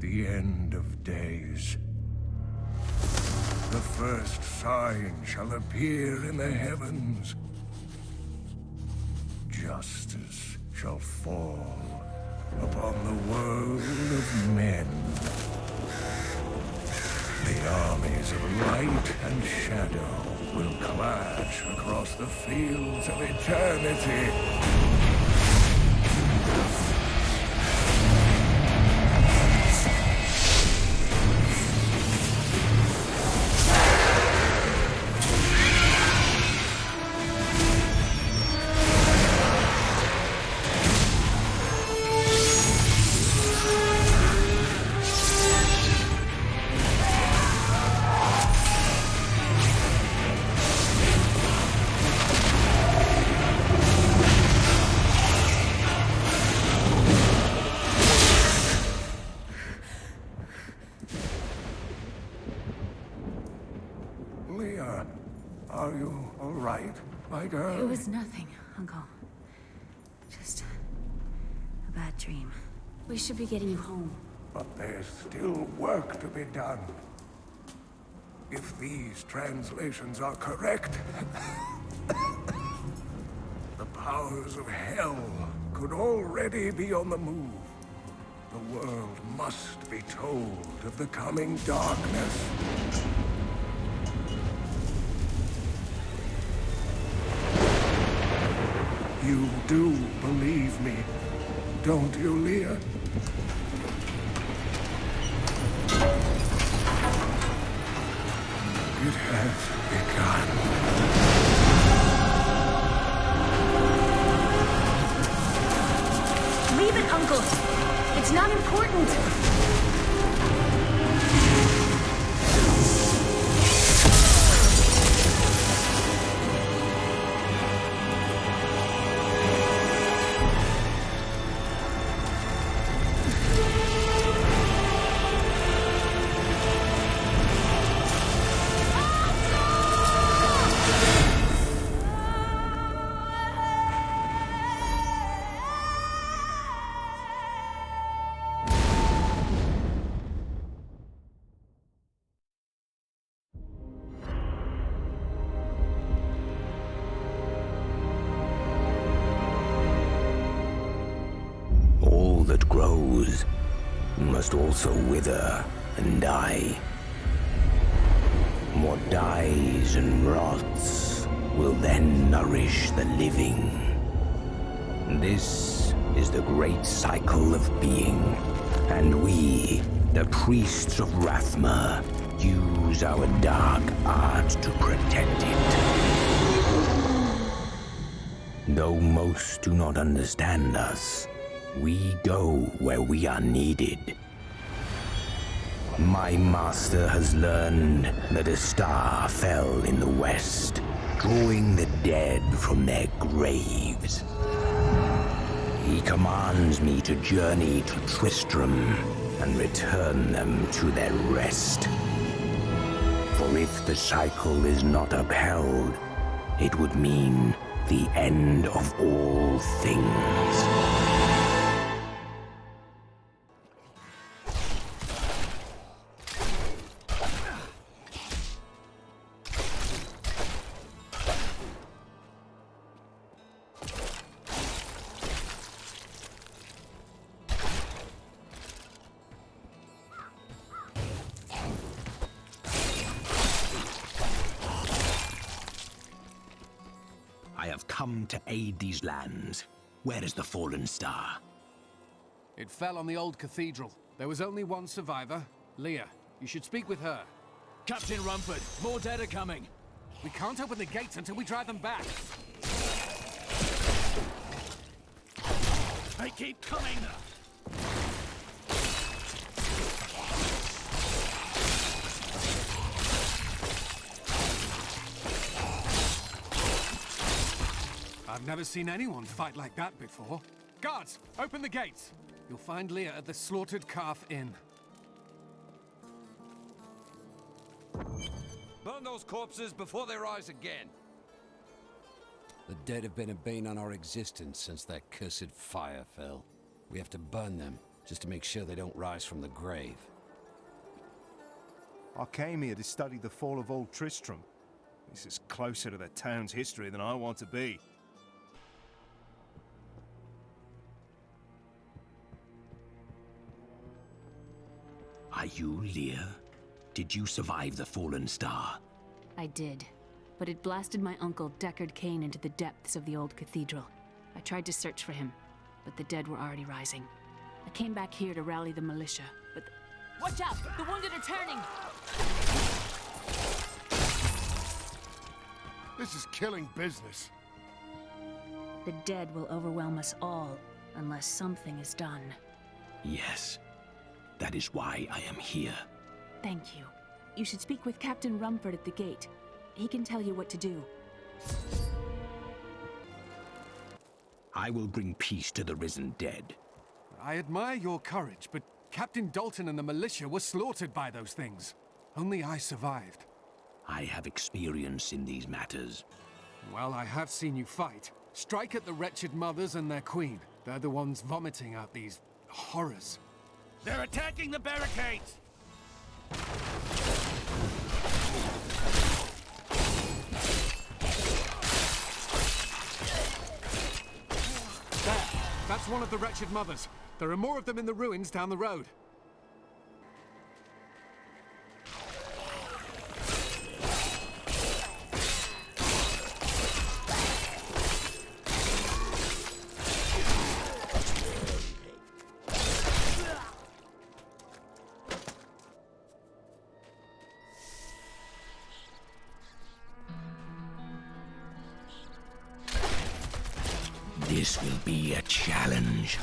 the end of days. The first sign shall appear in the heavens. Justice shall fall upon the world of men. The armies of light and shadow will clash across the fields of eternity. Leah, are you all right, my girl? It was nothing, Uncle. Just a bad dream. We should be getting you home. But there's still work to be done. If these translations are correct, the powers of hell could already be on the move. The world must be told of the coming darkness. You do believe me, don't you, Leah? It has begun. Leave it, Uncle! It's not important! All that grows must also wither and die. What dies and rots will then nourish the living. This is the great cycle of being, and we, the priests of Rathma, use our dark art to protect it. Though most do not understand us, we go where we are needed. My master has learned that a star fell in the west, drawing the dead from their graves. He commands me to journey to Tristram and return them to their rest. For if the cycle is not upheld, it would mean the end of all things. I have come to aid these lands. Where is the fallen star? It fell on the old cathedral. There was only one survivor, Leah. You should speak with her. Captain Rumford, more dead are coming. We can't open the gates until we drive them back. They keep coming! I've never seen anyone fight like that before. Guards, open the gates! You'll find Leah at the Slaughtered Calf Inn. Burn those corpses before they rise again. The dead have been a bane on our existence since that cursed fire fell. We have to burn them, just to make sure they don't rise from the grave. I came here to study the fall of Old Tristram. This is closer to the town's history than I want to be. Are you Lear? Did you survive the fallen star? I did, but it blasted my uncle Deckard Cain into the depths of the old cathedral. I tried to search for him, but the dead were already rising. I came back here to rally the militia, but... Watch out! The wounded are turning! This is killing business. The dead will overwhelm us all, unless something is done. Yes. That is why I am here. Thank you. You should speak with Captain Rumford at the gate. He can tell you what to do. I will bring peace to the risen dead. I admire your courage, but Captain Dalton and the militia were slaughtered by those things. Only I survived. I have experience in these matters. Well, I have seen you fight. Strike at the wretched mothers and their queen. They're the ones vomiting out these horrors. They're attacking the barricades! There! That's one of the wretched mothers. There are more of them in the ruins down the road. This will be a challenge.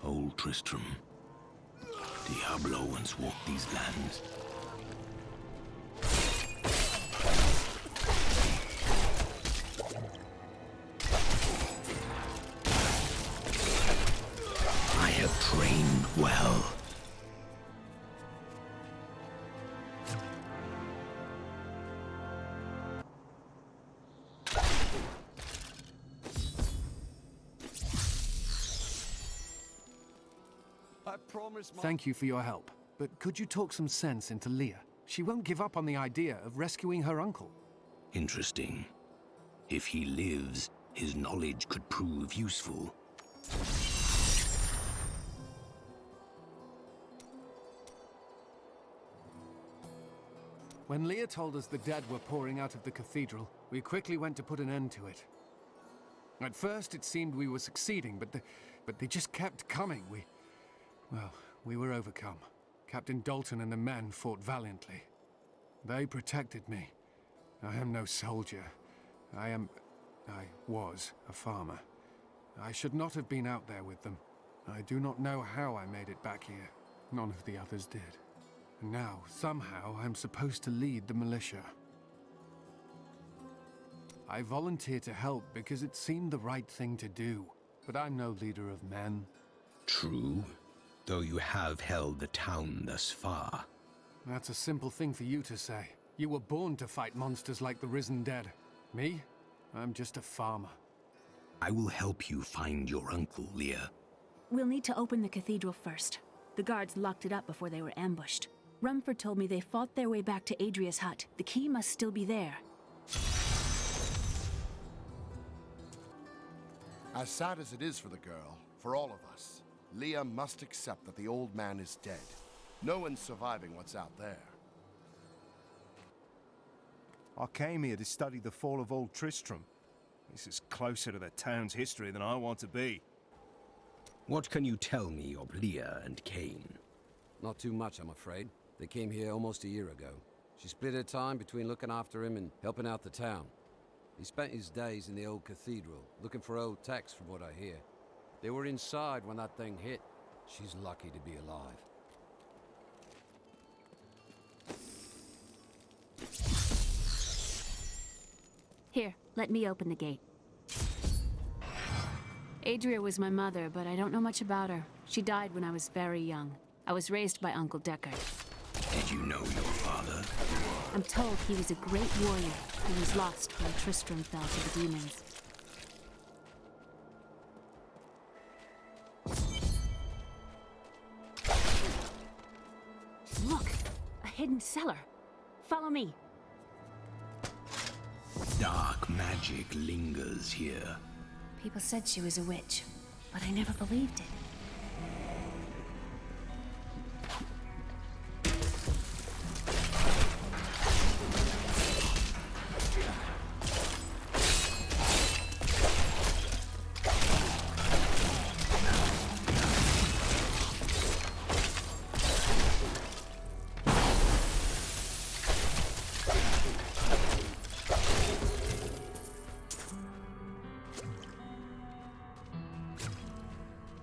Old Tristram. Diablo once walked these lands. I have trained well. Thank you for your help. But could you talk some sense into Leah? She won't give up on the idea of rescuing her uncle. Interesting. If he lives, his knowledge could prove useful. When Leah told us the dead were pouring out of the cathedral, we quickly went to put an end to it. At first, it seemed we were succeeding, but they just kept coming. We were overcome. Captain Dalton and the men fought valiantly. They protected me. I am no soldier. I was a farmer. I should not have been out there with them. I do not know how I made it back here. None of the others did. And now, somehow, I'm supposed to lead the militia. I volunteered to help because it seemed the right thing to do. but I'm no leader of men. True, though you have held the town thus far. That's a simple thing for you to say. You were born to fight monsters like the risen dead. Me? I'm just a farmer. I will help you find your uncle, Leah. We'll need to open the cathedral first. The guards locked it up before they were ambushed. Rumford told me they fought their way back to Adria's hut. The key must still be there. As sad as it is for the girl, for all of us, Leah must accept that the old man is dead. No one's surviving what's out there. I came here to study the fall of Old Tristram. This is closer to the town's history than I want to be. What can you tell me of Leah and Cain? Not too much, I'm afraid. They came here almost a year ago. She split her time between looking after him and helping out the town. He spent his days in the old cathedral, looking for old texts from what I hear. They were inside when that thing hit. She's lucky to be alive. Here, let me open the gate. Adria was my mother, but I don't know much about her. She died when I was very young. I was raised by Uncle Deckard. Did you know your father? I'm told he was a great warrior who was lost when Tristram fell to the demons. Look! A hidden cellar! Follow me! Dark magic lingers here. People said she was a witch, but I never believed it.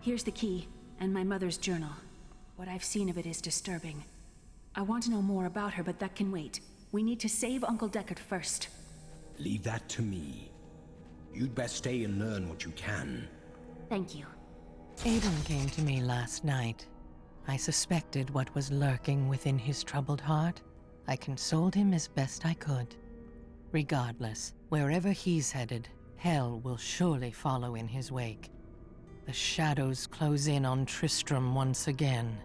Here's the key, and my mother's journal. What I've seen of it is disturbing. I want to know more about her, but that can wait. We need to save Uncle Deckard first. Leave that to me. You'd best stay and learn what you can. Thank you. Aiden came to me last night. I suspected what was lurking within his troubled heart. I consoled him as best I could. Regardless, wherever he's headed, hell will surely follow in his wake. The shadows close in on Tristram once again.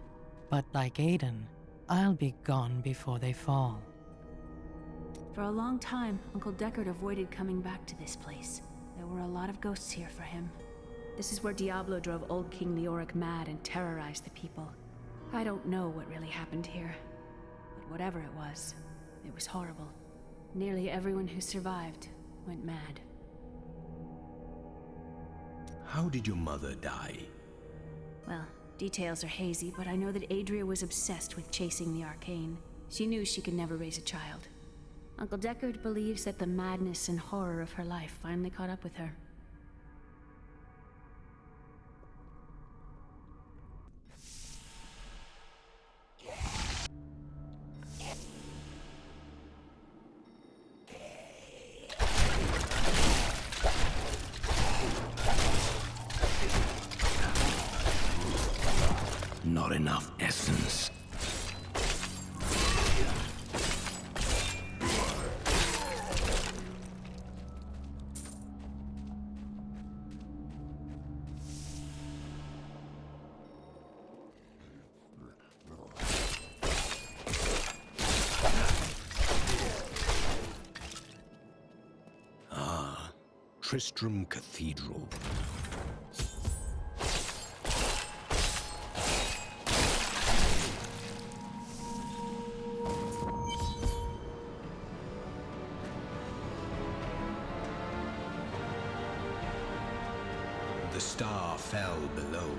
But like Aiden, I'll be gone before they fall. For a long time, Uncle Deckard avoided coming back to this place. There were a lot of ghosts here for him. This is where Diablo drove old King Leoric mad and terrorized the people. I don't know what really happened here, but whatever it was horrible. Nearly everyone who survived went mad. How did your mother die? Well, details are hazy, but I know that Adria was obsessed with chasing the arcane. She knew she could never raise a child. Uncle Deckard believes that the madness and horror of her life finally caught up with her. Not enough essence. Ah, Tristram Cathedral. The star fell below.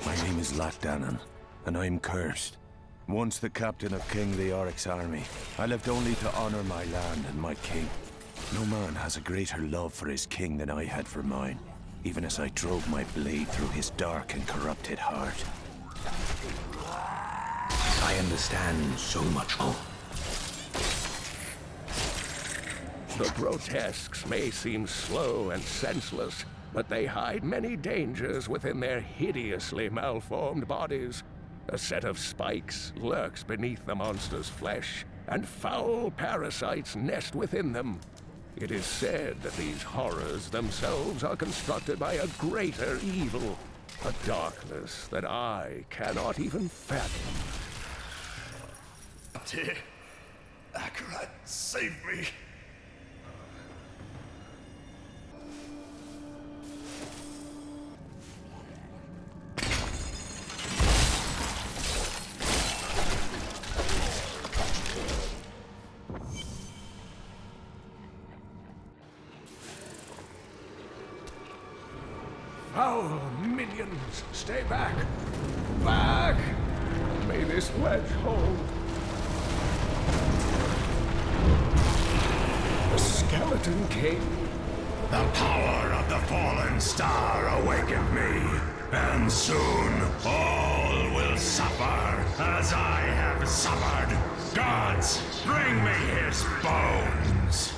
My name is Latdanan, and I'm cursed. Once the captain of King Leoric's army, I lived only to honor my land and my king. No man has a greater love for his king than I had for mine, even as I drove my blade through his dark and corrupted heart. I understand so much more. The grotesques may seem slow and senseless, but they hide many dangers within their hideously malformed bodies. A set of spikes lurks beneath the monster's flesh, and foul parasites nest within them. It is said that these horrors themselves are constructed by a greater evil, a darkness that I cannot even fathom. Dear Akarat, save me. Foul minions, stay back! Back! May this wedge hold. The Skeleton King. The power of the fallen star awakened me, and soon all will suffer as I have suffered. Gods, bring me his bones!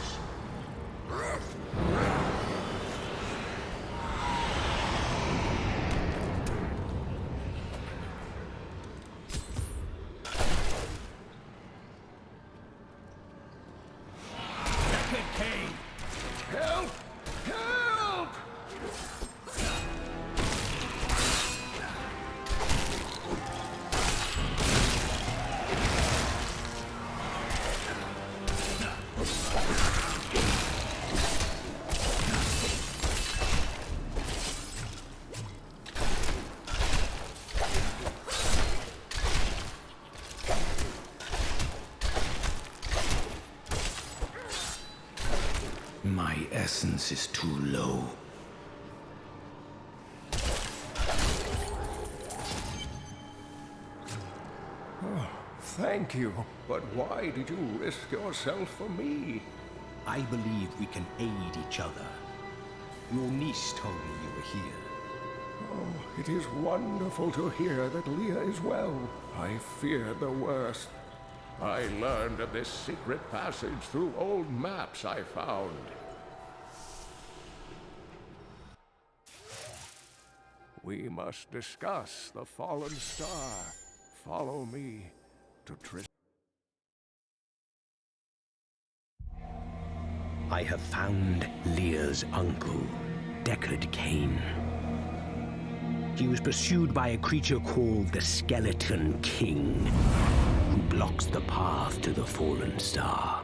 Help! Help! My essence is too low. Thank you, but why did you risk yourself for me? I believe we can aid each other. Your niece told me you were here. Oh, it is wonderful to hear that Leah is well. I feared the worst. I learned of this secret passage through old maps I found. We must discuss the fallen star. Follow me to Tristan. I have found Leah's uncle, Deckard Cain. He was pursued by a creature called the Skeleton King, who blocks the path to the fallen star.